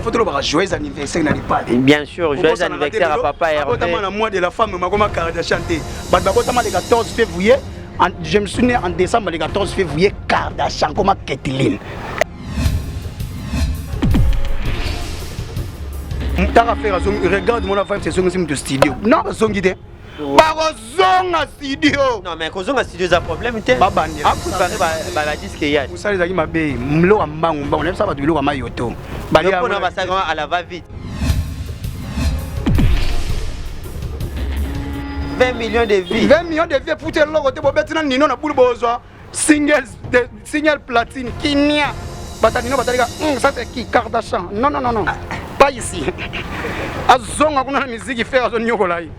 faut te le joyeux anniversaire na pas. Bien sûr, joyeux anniversaire à papa Hervé. Notamment la mois de la femme ma Kardashian té. Bah notamment le 14 février, je me suis né en décembre le 14 février Kardashian comme Kathleen. T'as faire regarde mon affaire c'est son de studio. Non, son guide. Bazonga studio. Non mais kozonga studio za problème té. Ba bandi. A préparer ba la disque ya. Vous savez zaki mabe, mlo ambangu mbangu, on aime ça ba bilo kama yoto. Ba ya on va ça à la va vite. 20 millions de vies. 20 millions de vies pour te logote bo betina nino na bulu bozwa. Single platine kinia. Batanino batalika, ça c'est qui Kardashian. Non non non non. Pas ici. Azonga kuna musique faire zo nyokola yi.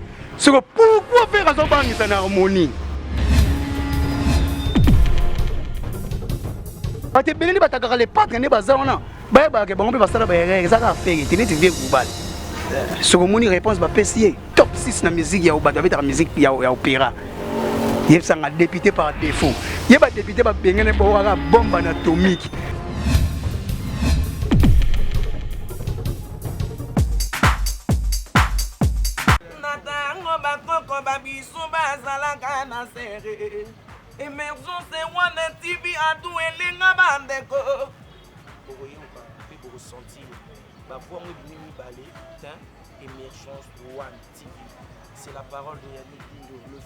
Pourquoi faire ça en harmonie? Parce que les patagara les patrons ne bazana. Bah bah que bon on peut passer là bah ça faire. Tu n'es vieux global. Ce que mon réponse va passer top 6 na musique ya obata avec la musique ya opéra. Il ça a député par défaut. Il va député par bengene pour avoir bombe atomique. Émergence One TV a tout et les bandeko. Pour ressentir ma voix me balai, Émergence One TV. C'est la parole de Yannick Dindo, le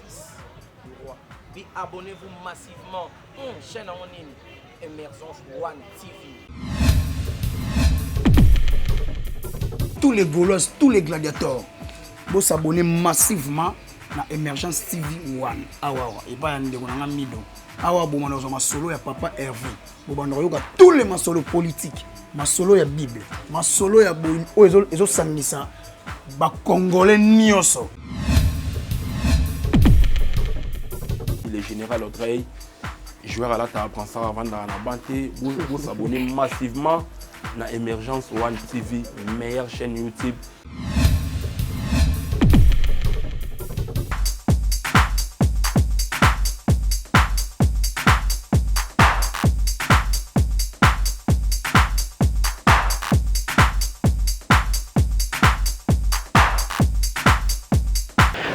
fils du roi. Puis abonnez-vous massivement. Chaîne en ligne, Émergence One TV. Tous les Gaulois, tous les gladiateurs, vous s'abonner massivement na Émergence TV One. Awa et pas yande konanga mido. Awa bo mwana ma solo ya papa Hervé. Bo banda yoka tous les masolo politiques, masolo ya Bible, masolo ya bo ezo sangisa ba congolais nyoso. Le général Audrey, joueur à la table prend ça avant dans la banté, vous s'abonner massivement na Émergence One TV, meilleure chaîne YouTube.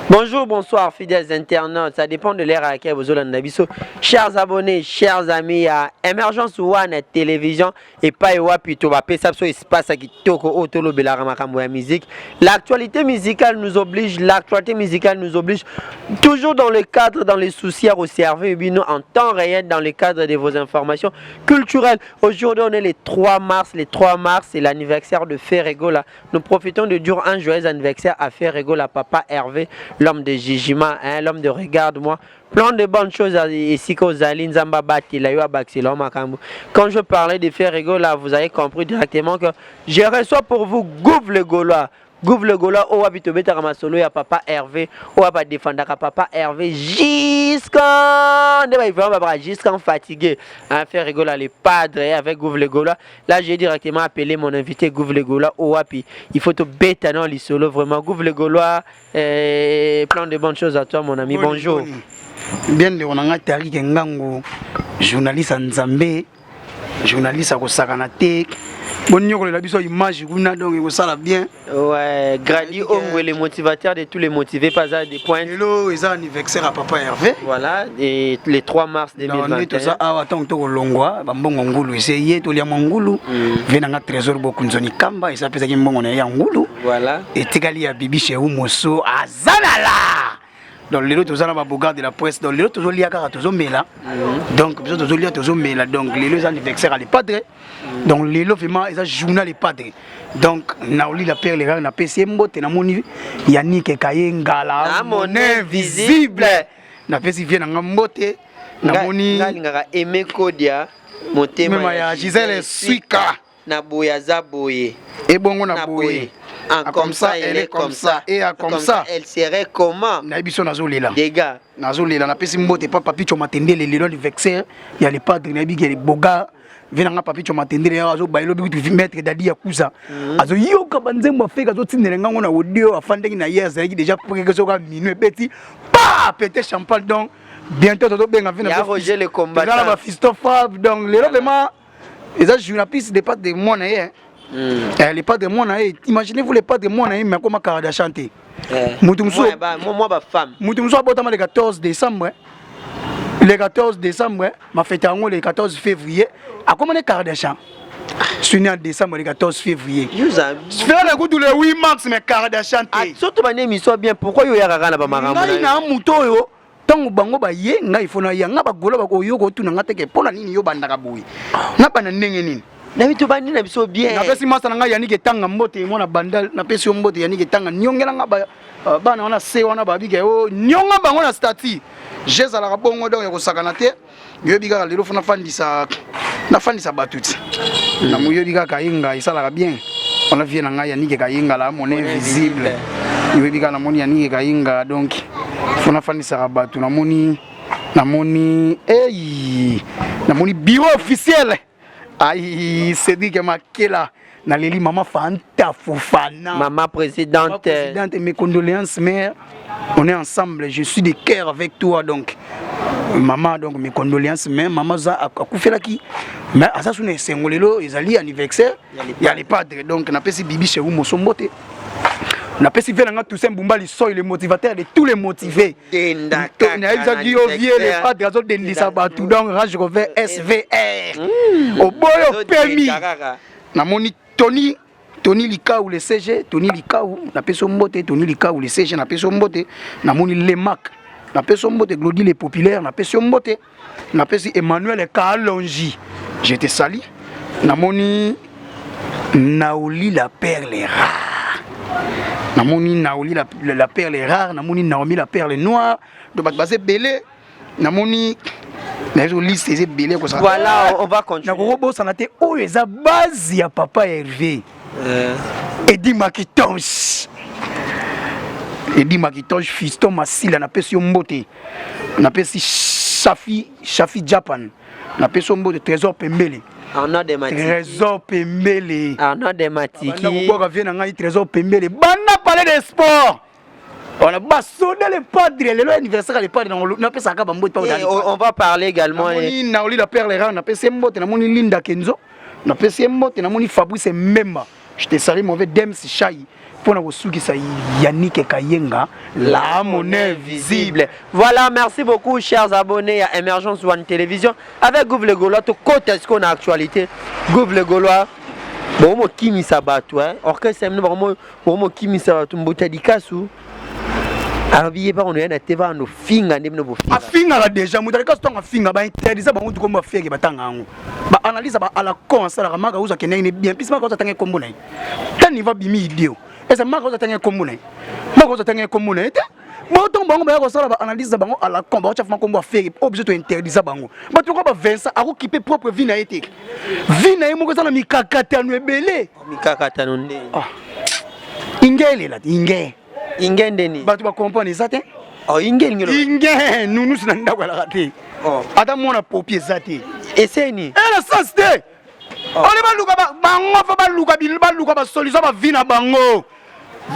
Bonjour, bonsoir fidèles internautes, ça dépend de l'ère à laquelle vous êtes en chers abonnés, chers amis à Émergence One Télévision et pas plutôt espace qui toko autolo la musique. L'actualité musicale nous oblige, toujours dans le cadre, dans les soucis à servir en temps réel dans le cadre de vos informations culturelles. Aujourd'hui on est le 3 mars, c'est l'anniversaire de Ferregola. Nous profitons de dire un joyeux anniversaire à Ferregola, papa Hervé. L'homme de Jijima, hein, l'homme de regarde-moi, plein de bonnes choses ici qu'aux Zalin Zambabati, la Yoabaxi, quand je parlais de Ferrego là, vous avez compris directement que je reçois pour vous Gouv le Gaulois. Gouv le Gaulois, au habite à solo, il y a papa Hervé, au habite défendre papa Hervé, jusqu'en fatigué. Hein, Ferrego là, les padres avec Gouv le Gaulois. Là, j'ai directement appelé mon invité Gouv le Gaulois, au hapi. Il faut te bêter dans les solos, vraiment. Gouv le Gaulois, plein de bonnes choses à toi, mon ami. Bonjour. Bien, on a Tari Kengango, journaliste en Zambé, journaliste à Kosakanate. Bon, nous avons l'habitude d'image, donc ça va bien. Ouais, Grady Ongwe, les motivateurs de tous les motivés, pas à des points. Hello, ils ont anniversaire à papa Hervé. Voilà, et les 3 mars 2021. Tout ça, attends, tu as longwa, bambon ngulu, essayez, tu as mangulu. Venant à trésor beaucoup de kamba, et ça peut être un bon ngulu. Voilà. Et tu as bibi chez Oumoso, Azalala. Donc les autres ont beaucoup de la presse, donc les autres ont lié à Karatozomela. Donc les autres ont lié à Tozomela, donc les autres anniversaires à les padres. Donc les autres vraiment ils ont journal les padres. Donc Naoli la père les gars na PCMbo te na moni Yannick Kayenga la mon invisible. Na pesi vient na mbote na moni ngaka Aimé Kodia motema ya Gisèle Suika na boya za boye. Et bongo na boye. Comme ça, elle est comme ça. Et comme ça, elle serait comment? Nabiso Nazolela. Des gars. Nazolela. Na pesi mbote papa picho matende les lions du vexer. Il y a les padres nabi qui les boga. Venanga papi cho matende ya azo bailo bitu maître dadi ya kuza. Azo yoka banzemba feka zo tindelenga ngona audio afande na hier ça déjà pour que soka minuit petit. Pa péter champagne donc bientôt to benga venir. Ya Roger le combattant. Là ba fisto fab donc les vraiment Et ça, je n'appuie des pattes de mon aïe. Les pattes de mon aïe. Imaginez-vous les pattes de mon aïe, mais comment Karada chanter. Moi, ma femme. Moutoumso a le 14 décembre. Le 14 décembre, ma fête le 14 février. À comment est Kardashian? Je suis né en décembre le 14 février. Je fais le coup le 8 mars, mais Kardashian. Surtout, ma name, soit bien. Pourquoi il y a un maman? Il y a un mouton. Tant bango ba ye nga ifona ya nga ba gola ba ko yoko tu nga teke pona nini yo banda ka boui nga bana ndenge nini na bitu bandi na biso bien na pesi masa nga yani ke tanga mbote mona bandal na pesi mbote yani ke tanga nyongela nga ba bana wana se wana ba bige o nyonga bango na stati jeza la bongo donc ya ko sakana te yo biga lelo fona fandisa batuti na muyo biga kainga isala ka bien on a vie na nga yani ke kainga la mon invisible yo biga na moni yani ke kainga donc fona fandisa batu na moni bureau officiel aïe Cédric Makela na leli maman Fanta Fofana maman présidente mes condoléances mère on est ensemble je suis de cœur avec toi donc maman donc mes condoléances mère maman za akufelaki mais asa sune sengolelo ezali anniversaire ya les padres donc na pesi bibi chez vous sombote na pesi venanga Toussaint Boumbali soy le motivateur de tous les motivés na ezaki ovie les padres azo dendisa batu donc Range Rover SVR oboyo permis na moni Tony Likau le CG Tony Likau na peso mbote Tony Likau le CG na peso mbote na moni Lemac na peso mbote Glody les populaires na peso mbote na pesi Emmanuel Kalonji j'étais sali na moni Naoli la perle rare namoni Naoli la perle rare namoni Naomi la perle noire de basé belé namoni nazo liste ces belé ko ça voilà on va continuer na robo sanate o eza base ya papa Hervé Eddie Makitonge fiston Masila na pesi mbote na pesi Shafi Japan na pesi mbote Trésor Pembele Trésor Pembele Arnaud de Matiki on vient ngai Trésor Pembele bana parler de sport on a basonné les padres le anniversaire les padres na pesa ka bambo pa on va parler également na oli la perle rare na pesa mbote na moni Linda Kenzo na pesa mbote na moni Fabrice Memba je te salue mauvais Dems Chai pour na kosuki sa Yannick Kayenga la monnaie visible. Voilà, merci beaucoup chers abonnés à Emergence One Télévision avec Gouv le Gaulois tout côté est-ce qu'on a actualité Gouv le Gaulois bon mo kimi sabatu hein orchestre mo kimi sabatu mbota dikasu abiye ba on yana teva no finga ndemno bo finga afinga la déjà mutali kaso tonga finga ba interdisa bango to komba feke batanga ngo ba analyse ba ala consala ka maka uza kenene bien pis maka uza tanga kombo na tani va bimi ideo esa maka uza tanga kombo na maka uza tanga kombo na ete boto bango ba ko sala ba analyse bango ala komba uza fama kombo feke objet to interdisa bango ba to ko ba Vincent ako kipe propre vie na ete vie na yemo ko sala mikakatano ebele mikakatano nde ingele la ingende ni batu ba comprendre ça te oh ingende nous sinanda kwa la raté oh ata mona papier ça te eseni la sens te on ba luka bango fa ba luka ba solution ba vina bango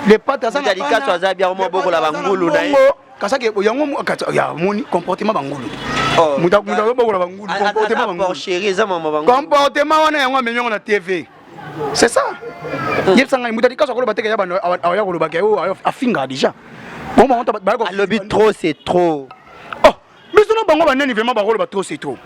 les pattes ça na dikaso azabia mo boko la bangulu na kasake yango ya moni comportement bangulu muta boko la bangulu comportement bangulu chérie za mama bangulu comportement wana yango amenyo na TV c'est ça yebsanga muta dikaso ko ba teke ya bano aya ko ba ke o afinga déjà bon on ta ba ko le but trop c'est trop oh mais sono bango ba neni vraiment ba ko ba trop c'est trop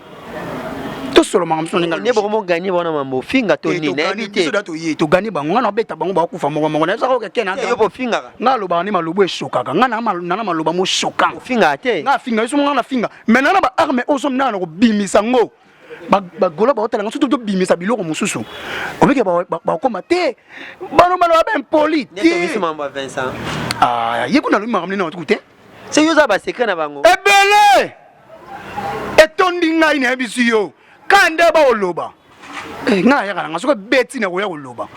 to solo mangam sono ngal ne ba mo gagner bona mambo finga to ni na éviter to gagner bango ngana beta bango ba kufa mo na sa ko ke na yo bo finga ngalo ba ni malubu eshokaka ngana maluba mo shokanga finga te nga finga iso ngana finga maintenant ba arme oso mnana ko bimisa ngo ba gola ba hotela ngaso to bimisa biloko mususu obeke ba koma te bano ba impoli ne to biso mamba Vincent yekuna lo makamni na tukute c'est yo za ba secret na bango ebele etondi ngai na bisu yo kanda ba oloba nga ya kana ngaso ko beti na ko ya oloba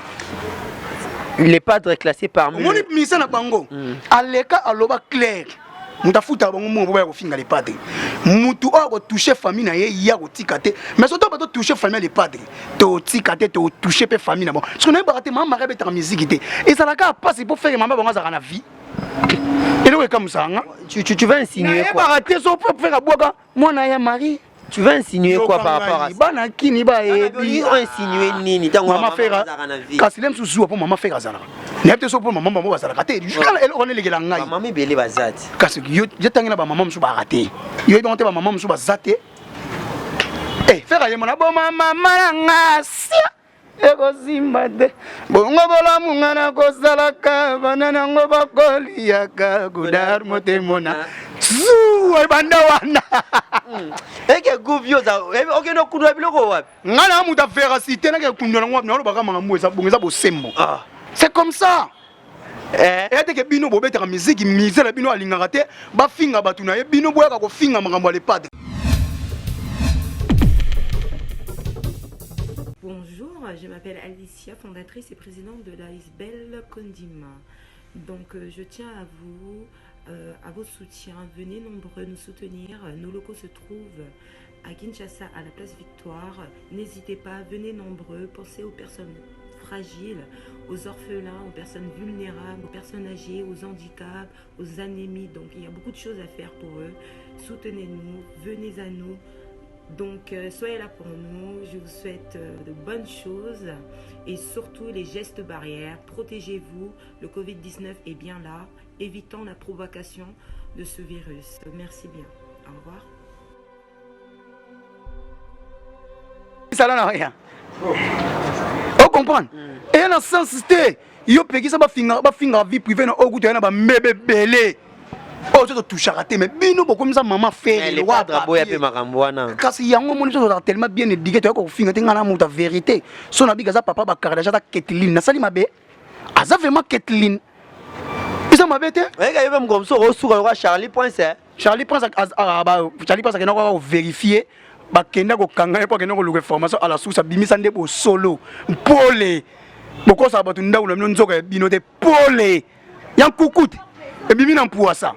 les padres classés parmi moni misa na bango aleka aloba clair mutafuta bango mo ba ko finga les padres mutu o ko toucher famille na ye ya ko tikate mais surtout ba to toucher famille les padres to tikate to toucher pe famille na bon parce que na ba raté maman rebe ta musique té et ça la ka passer pour faire maman bango za na vie et le comme ça tu vas insinuer quoi ba raté so pour faire boga moi na ya mari Tu vas insinuer quoi par rapport à ça? Bana kini ba Ils ont insinué nini tango maman fera kasi lem susu pour maman fera zala n'était so pour maman maman bazala kate elle on est les ngai maman mi belé bazati kasi yo jetangina ba maman musu ba raté yo bonte ba maman musu ba zate eh fera yema na bo mama ngasi ego zimbade bongo bola mungana ko salaka banana ngo bakoli yaka gudar motemona zu banda wana eke guvio za ok no kuno biloko wapi ngana muta fera cité na ke kundo ngwa na baka mangambo eza bongeza bosembo c'est comme ça et que bino bobetaka musique mise la bino alingaka te ba finga batu na ye bino boyaka ko finga makambo le padre. Bonjour, je m'appelle Alicia, fondatrice et présidente de l'ASBEL Condima. Donc je tiens à vos soutiens. Venez nombreux nous soutenir. Nos locaux se trouvent à Kinshasa, à la place Victoire. N'hésitez pas, venez nombreux. Pensez aux personnes fragiles, aux orphelins, aux personnes vulnérables, aux personnes âgées, aux handicaps, aux anémies. Donc il y a beaucoup de choses à faire pour eux. Soutenez-nous, venez à nous. Donc soyez là pour nous, je vous souhaite de bonnes choses et surtout les gestes barrières. Protégez-vous, le Covid-19 est bien là, évitons la provocation de ce virus. Merci bien, au revoir. Ça n'a rien. On comprend. Et dans ce sens, yo peki ça ba finga vie privée na oguto na ba mebe belé. Oh, tu touches à rater, mais bino comme ça maman fait le cadre boya pe makambo wana kasi yango moni so tellement bien éduqué to ko finga te ngana muta vérité so na biga za papa ba kardaja ta Ketlin na sali mabe aza vraiment Ketlin isa mabe te eka yo même comme ça au suka ko Charlie Prince Charlie Prince ke na ko vérifier ba kenda ko kanga po kenda ko luka formation à la source bimisa ndebo solo pole boko sa batu ndawu na nzoka bino te pole yan kukute et bimi na pour ça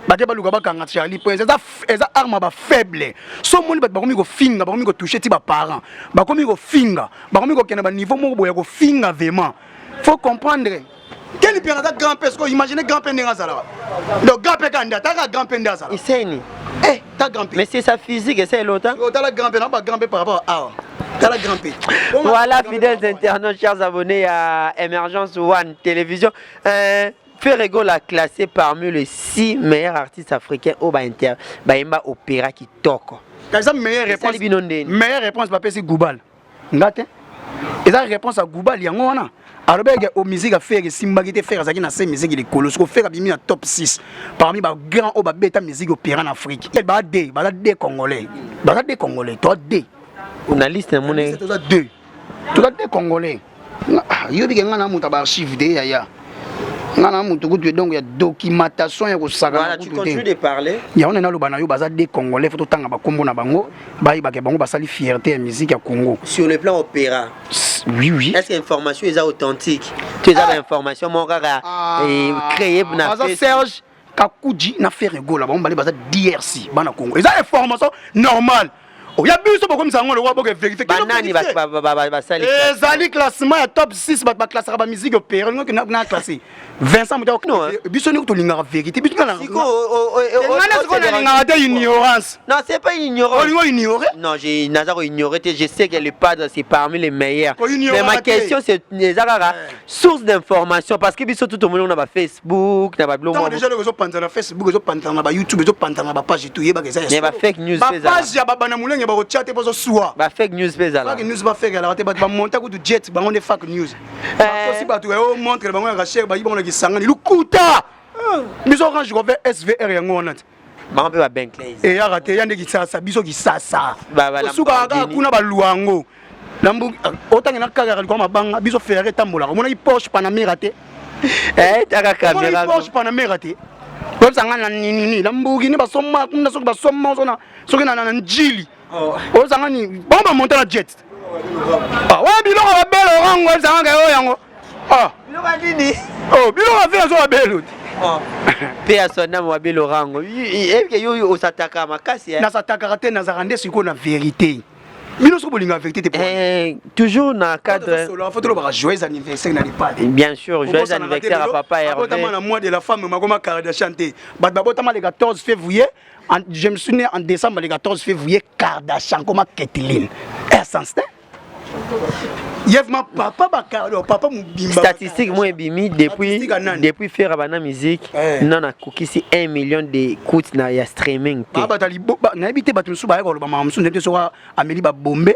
bake baluka bakanga Charlie Prince eza arme ba faible so moni bakomi ko finga bakomi ko toucher ti ba parents bakomi ko finga bakomi ko kena ba niveau moko boya ko finga vraiment faut comprendre quel bien ta grand père ko imaginer grand père ngazala donc grand père kanda ta grand père ndazala iseni ta grand père mais c'est sa physique et c'est l'autre ta la grand père pas grand père par rapport à la grand père voilà fidèles internautes chers abonnés à Emergence One Télévision Ferrego l'a classé parmi les 6 meilleurs artistes africains au Bainter. Baimba opéra qui toque. La meilleure réponse, c'est Goubal. Ngate. Et la réponse à Goubal, il y a un alors, au musique à faire, Simba qui faire ça qui n'a pas musique, il est colossal. Faire un top 6 parmi les grands au bêta musique opéra en Afrique. Il y a des Congolais. Des Congolais. Toi, des. On a liste, mon ami. Tu as deux. Tu as des Congolais. Il y a des archives. Ngana mutu kutu donc il y a documentation ya ko saka. Voilà, tu continues de parler. Ya on est na lobana yo baza des Congolais faut tanga ba kombo na bango ba ibake bango basali fierté ya musique ya Congo. Sur le plan opéra. Oui. Est-ce que l'information est authentique? Tu as l'information mon gars créé na baza Serge Kakouji na Ferrego là ba on bali baza DRC bana Congo. Eza information normale. Oh, il y a bien comme ça, on le voit pour vérifier. Banani va salir. Les classement top 6 va classer la musique opéra, on a classé. Vincent Mouta, bisoni to linga vérité. Ignorance. Non, c'est pas ignorance. On ignorer. Non, j'ai Nazaro ignoré, je sais que le padre c'est parmi les meilleurs. Mais ma question c'est Nezara source d'information parce que biso tout le monde on a Facebook, na ba blog. Non, déjà les autres na Facebook, les autres na YouTube, les autres na page tout yeba que ça. Mais ba fake news page ya baba na mulenge ba chat pour soir. Ba fake news pesa là. Fake news ba fake alors ba monter ko du jet ba on est fake news. Aussi ba tu montre ba on racher ba yibon ki sangani lukuta. Biso orange ko faire SVR yango onat. Ba mpe ba Bentley. Et ya raté yande ki sasa biso ki sasa. Ba suka ka kuna ba luango. Lambu otanga na kaka ko mabanga biso faire tambola. Mona ki Porsche Panamera te. Taka caméra. Porsche Panamera te. Comme ça ngana nini lambugi ni ba somma kuna soki ba somma sona soki na njili. Oh ça ngani bon ba monter la jet. Ah wa biloko ba belo rango ça ngaka yo yango. Ah biloko nini? Oh biloko fait so ba belo. Oh pe asona mo ba belo rango. Est-ce que yo osataka makasi na sataka te na zarande siko na vérité. Bino so bolinga vérité te toujours dans le cadre. Faut te le joyeux anniversaire na pas. Bien sûr, joyeux anniversaire à papa Hervé. Botama na mois de la femme makoma Kardashian te. Botama le 14 février, je me souviens en décembre le 14 février Kardashian comme Kathleen. Essence. Yevma papa bakaro papa mubimba. Statistique moi bimi depuis faire bana musique non a kokisi 1 million d'écoutes na ya streaming. Baba talibo na habité batu suba ya ko ba mamsu ndete so Amélie ba bombe.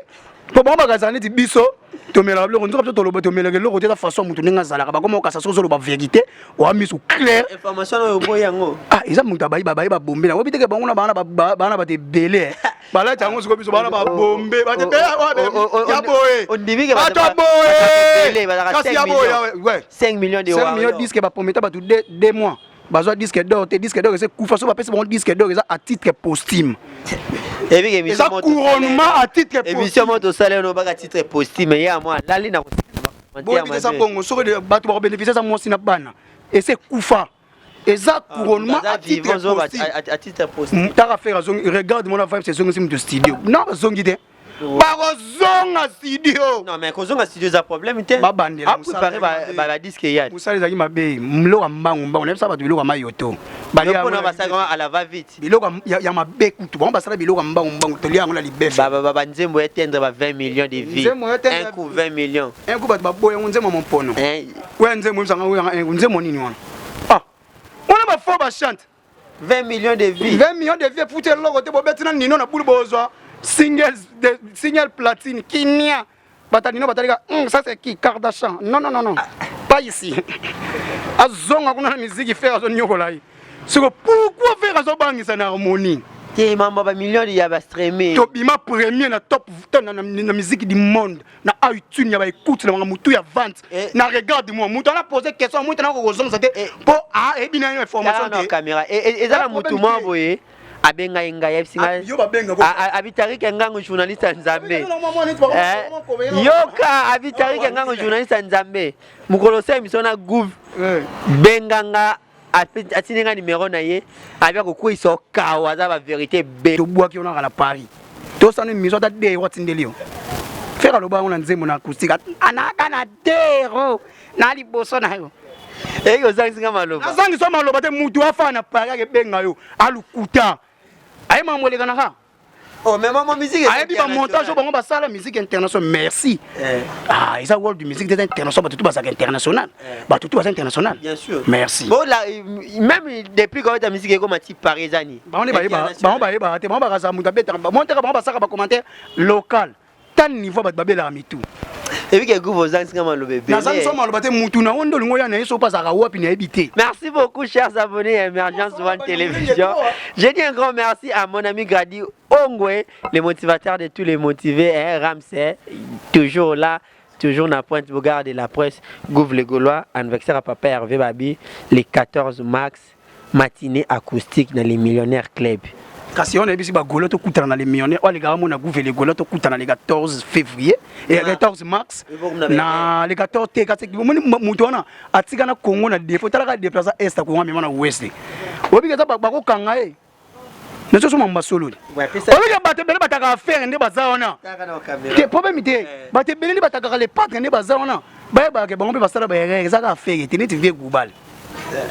Po ba bakazana ti biso to mela lo ndiko to lo to mela lo ko ta façon mutu ninga zala ba comme ka sa so lo ba vérité o ami su clair information o boyango. Ah isa mutu ba bombe na obite ke bango na bana ba te belé. Bala chango siko biso bana ba bombe ba te ya boye. On dit que ba to boye. Kasi ya boye 5 millions de 5 millions disque ba prometa ba tout 2 mois. Bazwa disque d'or c'est kufa so ba pesa bon disque d'or à titre posthume. Et puis émission couronnement à titre posthume. Émission moto salaire no ba titre posthume ya moi lali na bon ça bongo so de bato ba bénéficier ça moi sina bana et c'est kufa. Et ça couronnement à titre posthume. T'as faire regarde mon affaire c'est zone de studio. Non zone gite. Bazonga studio. Non mais kozonga studio za problème te. Ba bandela. A préparer ba disque ya. Musali zaki mabe mlo wa mbangu mbangu na ça ba biloko mayoto. Bali ya na basaka à la va vite. Biloko ya mabe kutu. Ba basala biloko mbangu mbangu to liango na libefe. Ba nzembo etendre ba 20 millions de vies. Un coup 20 millions. Un coup ba boya nzembo mon pono. Ouais nzembo msanga nzembo nini wana. Ah. On a ba chante 20 millions de vies. 20 millions de vies foutu logo te bobetina nino na bulu bozwa. Single platine Kinia Batanino Batalika ça c'est qui Kardashian non pas ici azonga kuna na musique faire zo nyokola yi siko pourquoi faire zo bangisa na harmonie te mamba ba millions ya ba streamer to bima premier na top na musique du monde na iTunes ya ba écoute na mutu ya vente na regarde moi mutu na poser question mutu na ko zonga c'était pour ebina information na caméra et ça mutu moi boye abenga inga yepsinga abitari kengango journaliste nzambe yoka abitari kengango journaliste nzambe mukolo se misona gouv benganga atinenga numéro na ye abia ko kuiso kawa za ba vérité be to bwaki ona la Paris to sanu miso ta de watindelio fera lo ba ona nzemo na acoustique anaka na dero na liboso na yo eyo zangisinga maloba zangi so maloba te mutu afana Paris ke benga yo alukuta aye mamoleka na ka oh mais maman musique aye bi ba montage bango ba sala musique internationale merci ah isa world musique internationale ba tout ba international ba tout ba international bien sûr merci bon là même depuis quand ta musique est comme type parisani ba on ba te ba ka muta beta ba monter ba saka ba commentaire local tan niveau ba babela mitu et puis que vous zangisinga maloba be na zangi so maloba te mutu na ondo lingo ya na yeso pas aka wapi na ebité. Merci beaucoup chers abonnés à Emergence One Télévision. Je dis un grand merci à mon ami Grady Ongwe, le motivateur de tous les motivés, Ramsey, toujours là, toujours na pointe Bogarde de la presse, Gouv le Gaulois, anniversaire à papa Hervé Babi, les 14 max, matinée acoustique dans les Millionnaires Club. Kasi on a bisi ba golo to kutana na les millionnaires o les gars mon na Gouv le Gaulois to kutana le 14 février et le 14 mars na le 14 te kasi mutu wana atika na Congo na défaut talaka déplacer est Congo même na ouest obi ka ba ko kanga e na so mamba solo obi ka bato bele bataka affaire nde bazaona te problème te bato bele bataka les pattes nde bazaona ba ba ke bango pe basala ba erreur ezaka affaire te neti vie global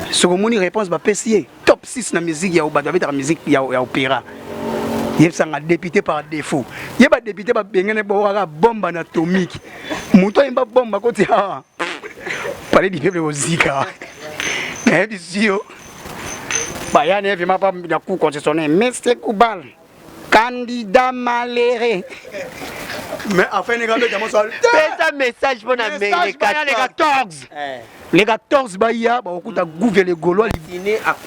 soko moni réponse ba pesier top 6 na musique ya obata avec la musique ya opéra yeb sanga député par défaut yeba député ba bengene bo ka bombe atomique muto imba bomba ko tia parler du peuple ozika mais disio ba ya ne vima pa na coup concessionnaire Mr Koubal candidat malheureux mais enfin les gars de comment ça un message pour na les 14 les 14 baya ba okuta Gouv le Gaulois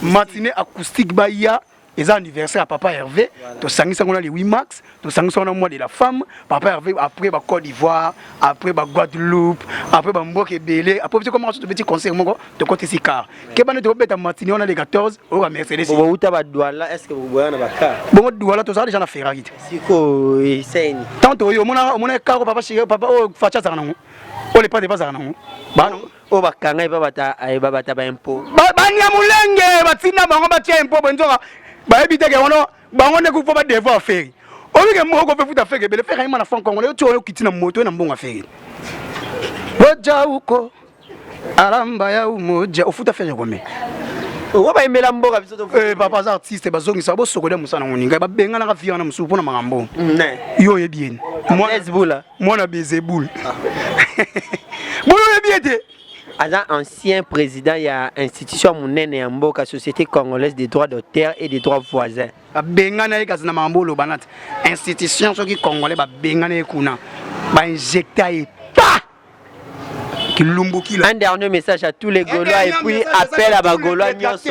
matinée acoustique baya les anniversaire à papa Hervé to sangisa ngona le 8 max to sangisa ngona mois de la femme papa Hervé après ba Côte d'Ivoire après ba Guadeloupe après ba Mboke Belé après c'est comment ce petit concert moko de côté Sikar ke bana to beta matinée on a les 14 au Mercedes bon uta ba douala est-ce que vous voyez na ba car bon douala to ça déjà na Ferrari siko isen tanto yo mona car papa chéri papa o facha ça nango o le pas de pas ça nango ba non o bakanga ba bata ba impôt ba nya mulenge batina bango ba tia impôt benzoka ba ebite ke wono bango ne ku fo ba devoir faire Olinga moko fe futa feke bele feke ima na fond congolais tu oyo kitina moto na mbonga feke. Oja uko alamba ya umoja ofuta feke kome. Owa ba imela mboka biso to. Papa za artiste bazongisa bo sokola musana moninga ba benga na ka fiana musu pona makambo. Ne. Yo yebieni. Moi na Bezeboul. Bon yo yebiete. Agent ancien président, il y a institution monene en Mboka, Société congolaise des droits d'auteur et des droits voisins. Bengana ekazina mambolo banat. Institution soki congolais ba bengana ekuna. Ba injecta et pa. Un dernier message à tous les Gaulois et puis appel à Bagaulois nyonso.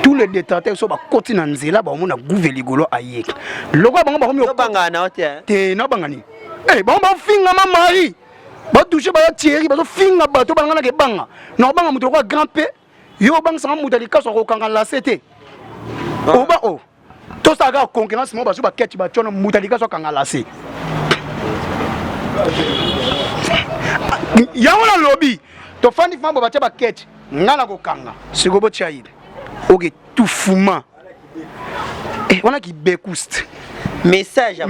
Tous les détracteurs sont ba koti na nzela ba mona gouver les Gaulois ayek. Lokwa bango ba komi banga na hotel. Te na bangani. Eh ba finga mama ba toucher ba Thierry ba finga bato ba ngana ke banga na banga muto ko grand p yo banga sa muto likaso ko kanga la CT oba o to sa ga concurrence mo ba so ba ketch ba chono muto likaso kanga la C ya wala lobby to fandi fambo ba ba ketch ngala ko kanga sikobo chaide oke tufuma wana ki bekust message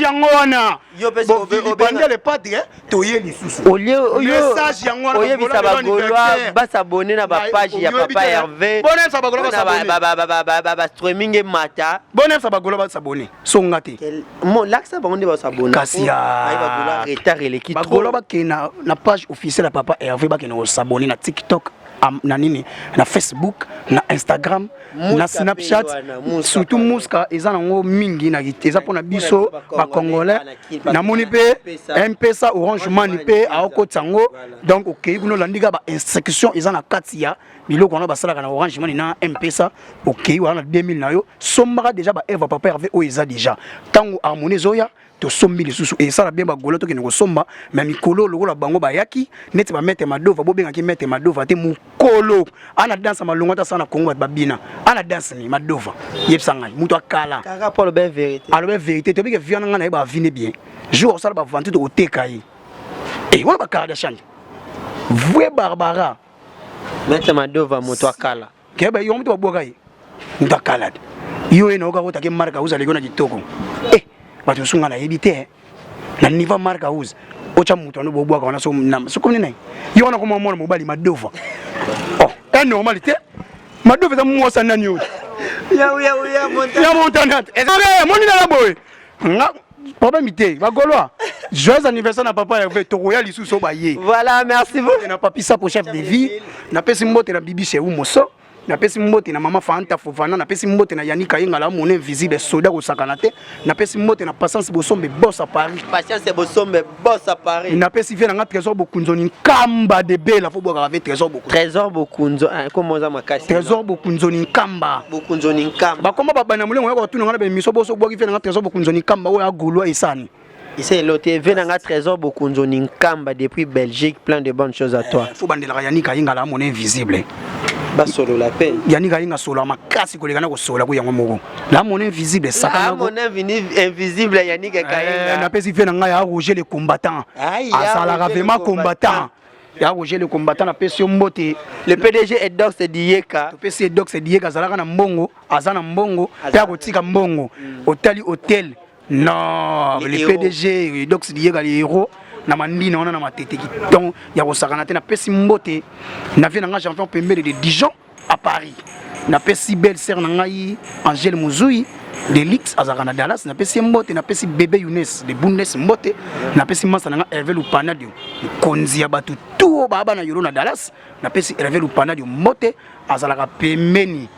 yango wana yo pesa obende le padre toye lisusu message yango wana oye bisa bagolwa basabone na ba page ya papa Hervé bonne sa bagolwa basabone ba streaming mata bonne sa bagolwa basabone songa te mon l'axe bango ba sabone kasi ya bagolwa retard eleki bagolwa bakena na page officielle ya papa Hervé bakena ko sabone na TikTok na nini na Facebook na Instagram na Snapchat surtout muska eza nango mingi na eza pona biso ba congolais na moni pe M-Pesa Orange Money pe aokotango donc okei kuno landika ba instruction eza na katia biloko na basala na Orange Money na M-Pesa okei wana 2000 na yo sombaka déjà ba Eva papa Hervé o eza déjà tango harmonie zoya to sombi lisusu et ça la bien ba golo to kene somba mais mikolo lokola bango bayaki neti ba mettre madova bo benga ki mettre madova te mukolo ana danse malongo ta sana Congo ba bina ana danse ni madova yebsanga muto akala kaka pour le ben vérité alors ben vérité to bi ke viana ngana ba vine bien jour ça ba vente to oteka yi et wala ba kala change voué barbara mettre madova muto akala ke ba yo muto ba boka yi muto akala yo eno ka kota ke marka uza legona kitoko bato sunga na yebite na niveau marka house ocha muto no bobwa ka na so comme nini yo na kuma mona mobali madova oh est normalité madova za mwosa nani yo ya montanat ezore moni na boy nga problème ité va golwa joyeux anniversaire na papa Hervé to royal lisuso ba ye voilà merci beaucoup na papisa pour chef de vie na pesi mbote na bibi chez Moso na pesi mbote na mama Fanta Fofana na pesi mbote na Yanika Ingala mon invisible soldat au Sakanate na pesi mbote na Patience Bosombe boss à Paris Patience Bosombe boss à Paris na pesi vient na trésor Bokunzoni Kamba de Bela faut boire avec trésor Bokunzo comment ça makasi trésor Bokunzoni Kamba ba koma ba na mulengo ya tuna ngana be miso boso boki vient na trésor Bokunzoni Kamba o ya golo esani ici l'hôtel venanga trésor Bokunzo Nkamba depuis Belgique plein de bonnes choses à toi faut bandela Yanika Ingala mon invisible ba solo la peine Yanika Inga solo makasi kolekana ko sola ko yango moko la mon invisible sakana mon invisible Yanika Kainga na pesi fait nga ya Roger le combattant asala vraiment combattant ya Roger le combattant na pesi mbote le PDG Edox Dieka to pesi Edox Dieka zalaka na mbongo azana mbongo pe akotika mbongo hôtel non le PDG Edox Dieka les héros na mandina wana na matete ki donc ya kosakana te na pesi mbote na vie na nga champion pembele de Dijon à Paris na pesi belle sœur na ngai Angèle Mouzoui de Lix azaka na Dallas na pesi mbote na pesi bébé Younes de Bundes mbote na pesi masa na nga Hervé Lupanadio konzi ya batu tout baba na yoro na Dallas na pesi Hervé Lupanadio mbote azalaka pembeni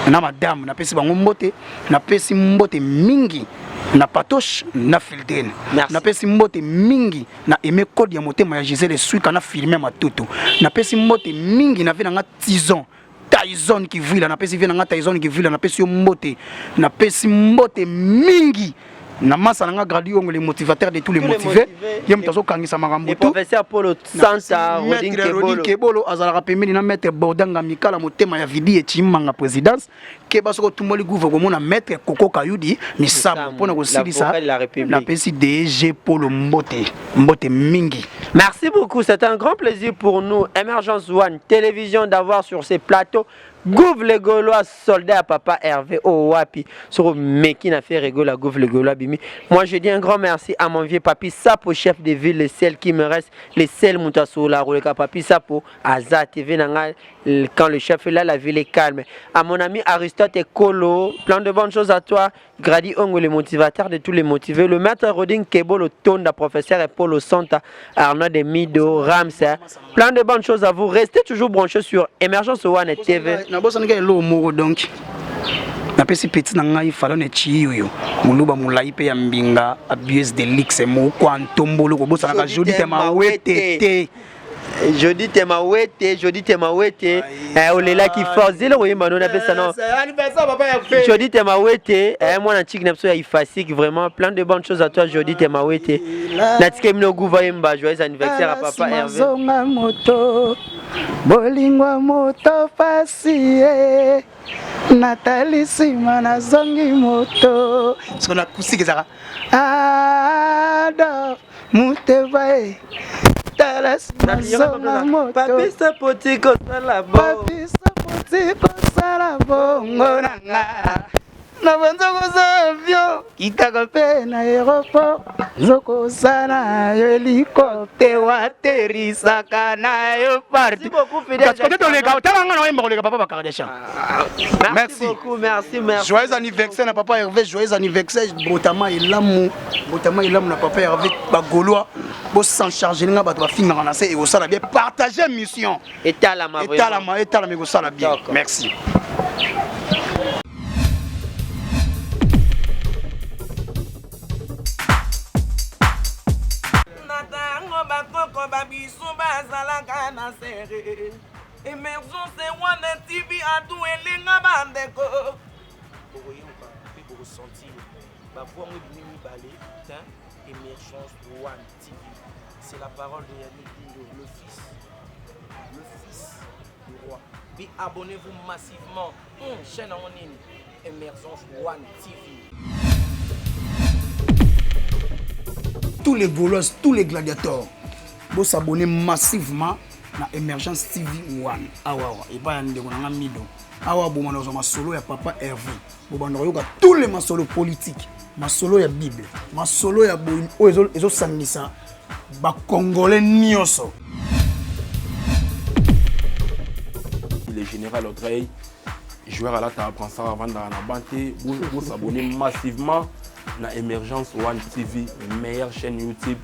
na madame na pesi bango mbote na pesi mbote mingi na patoche na filtren na pesi mbote mingi na aimé code ya motema ya Gisèle Suika na filmer matutu na pesi mbote mingi na vina nga Tyson qui vit là na pesi vina nga Tyson qui vit là na pesi mbote na pesi mbote mingi na masa nga gradi ongo les motivateurs de tous les motivés yem tazo kangisa makambo tout professeur Paulo Santa Rodin Kebolo azala pembeni na maître Bordanga Mikala motema ya vidi et chimanga présidence ke basoko tumoli gouvernement na maître Koko Kayudi misamo pona ko silisa na pesi DG Paulo Mbote mingi. Merci beaucoup, c'est un grand plaisir pour nous Emergence One Télévision d'avoir sur ces plateaux Gouv le Gaulois, soldat à papa Hervé Owapi. Sur Meki n'a fait rigoler Gouv le Gaulois Bimi. Moi je dis un grand merci à mon vieux papi Sapo, chef de ville, le seul qui me reste, le seul Moutassou, la roule papi Sapo, Aza TV Nanga, quand le chef est là, la ville est calme. À mon ami Aristote et Kolo, plein de bonnes choses à toi. Grady Ongo, le motivateur de tous les motivés. Le maître Rodin Kebo, le Tonda, professeur et Paulo Santa, Arnaud de Mido, Ramsey. Plein de bonnes choses à vous. Restez toujours branchés sur Émergence One TV. Donc, napesi petit na ngai falo ne chiyo muluba mulai pe ya mbinga abuse de lix mo kwa ntombolo ko bosana ka jodi tema wetete Jodi tema wete olela ki force le oyemba no na pesa non Jodi tema wete moi na chik nepso ya ifasik vraiment plein de bonnes choses à toi Jodi tema wete na tike mino guva yemba joyeux anniversaire à papa Hervé zonga moto bolingwa moto fasie Nathalie sima na zongi moto sona kusiki zaka ado mutevae papi sapoti ko sala bongo nanga na banzoko zavio kitaka pe na aéroport zoko sana hélicoptère waterisaka na yo parti merci beaucoup merci joyeux anniversaire na papa Hervé joyeux anniversaire botama elamu na papa Hervé bagolois bo s'en charger nga bato bafinga na se et osala bien partager mission etalama mais osala bien merci. bakoko babiso bazalaka na sere Émergence One TV atu elenga bandeko bokoyoka mpe bokosentir bavoix ngo bimi mibale Émergence One TV c'est la parole de Yannick Dindo le fils du roi. Puis abonnez-vous massivement chaîne en ligne Émergence One TV. Tous les Gaulois, tous les gladiateurs, vous s'abonnez massivement à Émergence TV One. Awa, et pas un de mido. Awa, bon, on a ma solo ya papa Hervé. Bon, on a tous les ma solo politiques, ma solo ya Bible, ma solo ya bon, ils ont sangisa, ba Congolais nioso. Le général Audrey, joueur à la table, prend ça avant dans la banté, vous s'abonnez massivement à Émergence One TV, meilleure chaîne YouTube.